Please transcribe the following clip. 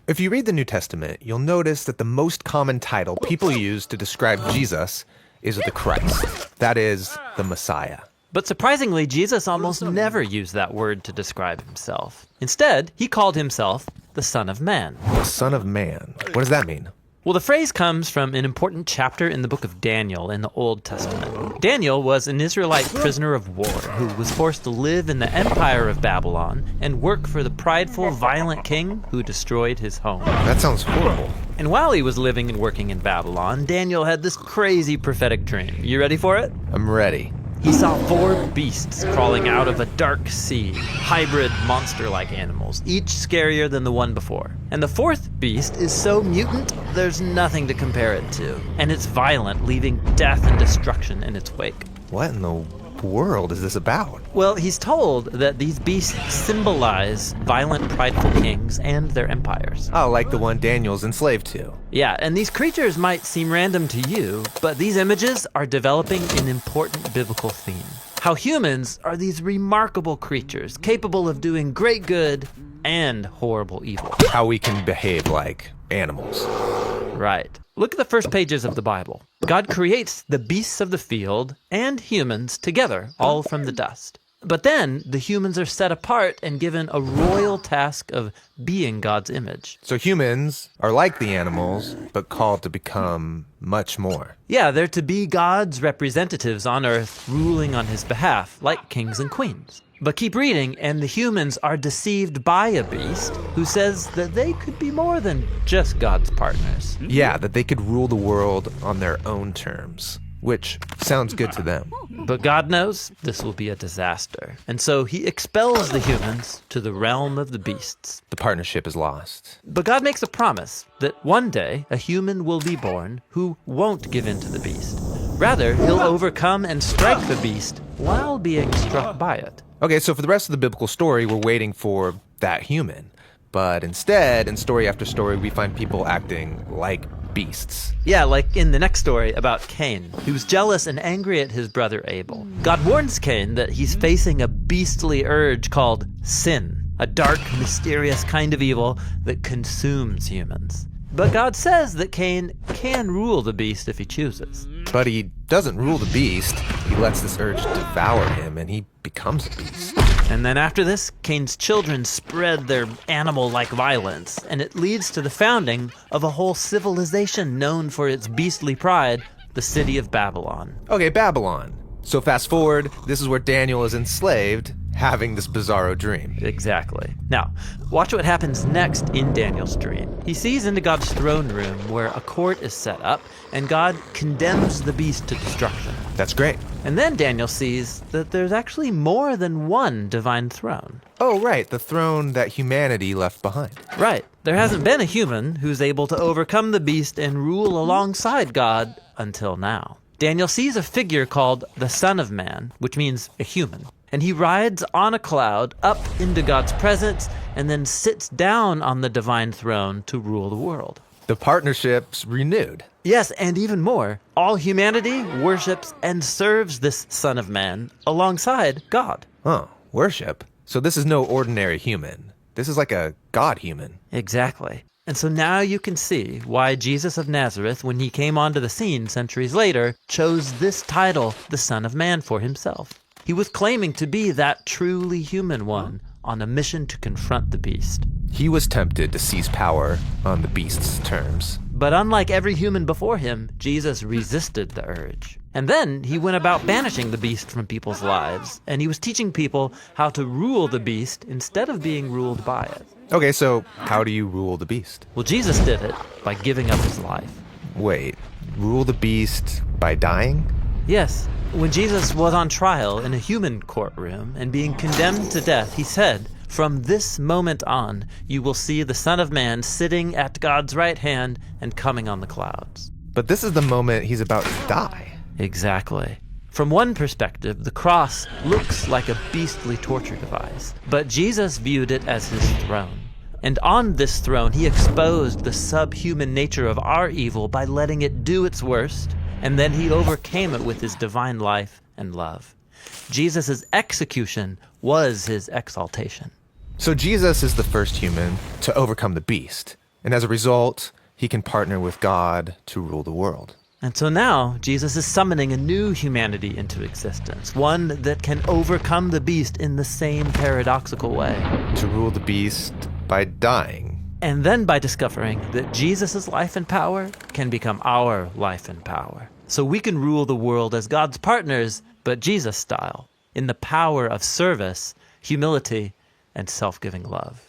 If you read the New Testament, you'll notice that the most common title people use to describe Jesus is the Christ. That is, the Messiah. But surprisingly, Jesus almost never used that word to describe himself. Instead, he called himself the Son of Man. The Son of Man. What does that mean? Well, the phrase comes from an important chapter in the book of Daniel in the Old Testament. Daniel was an Israelite prisoner of war who was forced to live in the empire of Babylon and work for the prideful, violent king who destroyed his home. That sounds horrible. And while he was living and working in Babylon, Daniel had this crazy prophetic dream. You ready for it? I'm ready. He saw 4 beasts crawling out of a dark sea, hybrid monster-like animals, each scarier than the one before. And the 4th beast is so mutant, there's nothing to compare it to. And it's violent, leaving death and destruction in its wake. What in the world is this about? Well, he's told that these beasts symbolize violent, prideful kings and their empires. Oh, like the one Daniel's enslaved to. Yeah, and these creatures might seem random to you, but these images are developing an important biblical theme. How humans are these remarkable creatures, capable of doing great good and horrible evil. How we can behave like animals. Right. Look at the first pages of the Bible. God creates the beasts of the field and humans together, all from the dust. But then the humans are set apart and given a royal task of being God's image. So humans are like the animals, but called to become much more. Yeah, they're to be God's representatives on earth, ruling on his behalf, like kings and queens. But keep reading, and the humans are deceived by a beast who says that they could be more than just God's partners. Yeah, that they could rule the world on their own terms, which sounds good to them. But God knows this will be a disaster. And so he expels the humans to the realm of the beasts. The partnership is lost. But God makes a promise that one day a human will be born who won't give in to the beast. Rather, he'll overcome and strike the beast while being struck by it. Okay, so for the rest of the biblical story, we're waiting for that human. But instead, in story after story, we find people acting like beasts. Yeah, like in the next story about Cain. He was jealous and angry at his brother Abel. God warns Cain that he's facing a beastly urge called sin, a dark, mysterious kind of evil that consumes humans. But God says that Cain can rule the beast if he chooses. But he doesn't rule the beast. He lets this urge devour him, and he becomes a beast. And then after this, Cain's children spread their animal-like violence, and it leads to the founding of a whole civilization known for its beastly pride, the city of Babylon. Okay, Babylon. So fast forward, this is where Daniel is enslaved, having this bizarro dream. Exactly. Now, watch what happens next in Daniel's dream. He sees into God's throne room where a court is set up, and God condemns the beast to destruction. That's great. And then Daniel sees that there's actually more than one divine throne. Oh, right, the throne that humanity left behind. Right. There hasn't been a human who's able to overcome the beast and rule alongside God until now. Daniel sees a figure called the Son of Man, which means a human. And he rides on a cloud up into God's presence and then sits down on the divine throne to rule the world. The partnership's renewed. Yes, and even more. All humanity worships and serves this Son of Man alongside God. Oh, worship? So this is no ordinary human. This is like a God human. Exactly. And so now you can see why Jesus of Nazareth, when he came onto the scene centuries later, chose this title, the Son of Man, for himself. He was claiming to be that truly human one on a mission to confront the beast. He was tempted to seize power on the beast's terms. But unlike every human before him, Jesus resisted the urge. And then he went about banishing the beast from people's lives, and he was teaching people how to rule the beast instead of being ruled by it. Okay, so how do you rule the beast? Well, Jesus did it by giving up his life. Wait, rule the beast by dying? Yes. When Jesus was on trial in a human courtroom and being condemned to death, he said, "From this moment on, you will see the Son of Man sitting at God's right hand and coming on the clouds." But this is the moment he's about to die. Exactly. From one perspective, the cross looks like a beastly torture device, but Jesus viewed it as his throne. And on this throne, he exposed the subhuman nature of our evil by letting it do its worst, and then he overcame it with his divine life and love. Jesus' execution was his exaltation. So Jesus is the first human to overcome the beast. And as a result, he can partner with God to rule the world. And so now, Jesus is summoning a new humanity into existence, one that can overcome the beast in the same paradoxical way. To rule the beast by dying. And then by discovering that Jesus' life and power can become our life and power. So we can rule the world as God's partners, but Jesus style, in the power of service, humility, and self-giving love.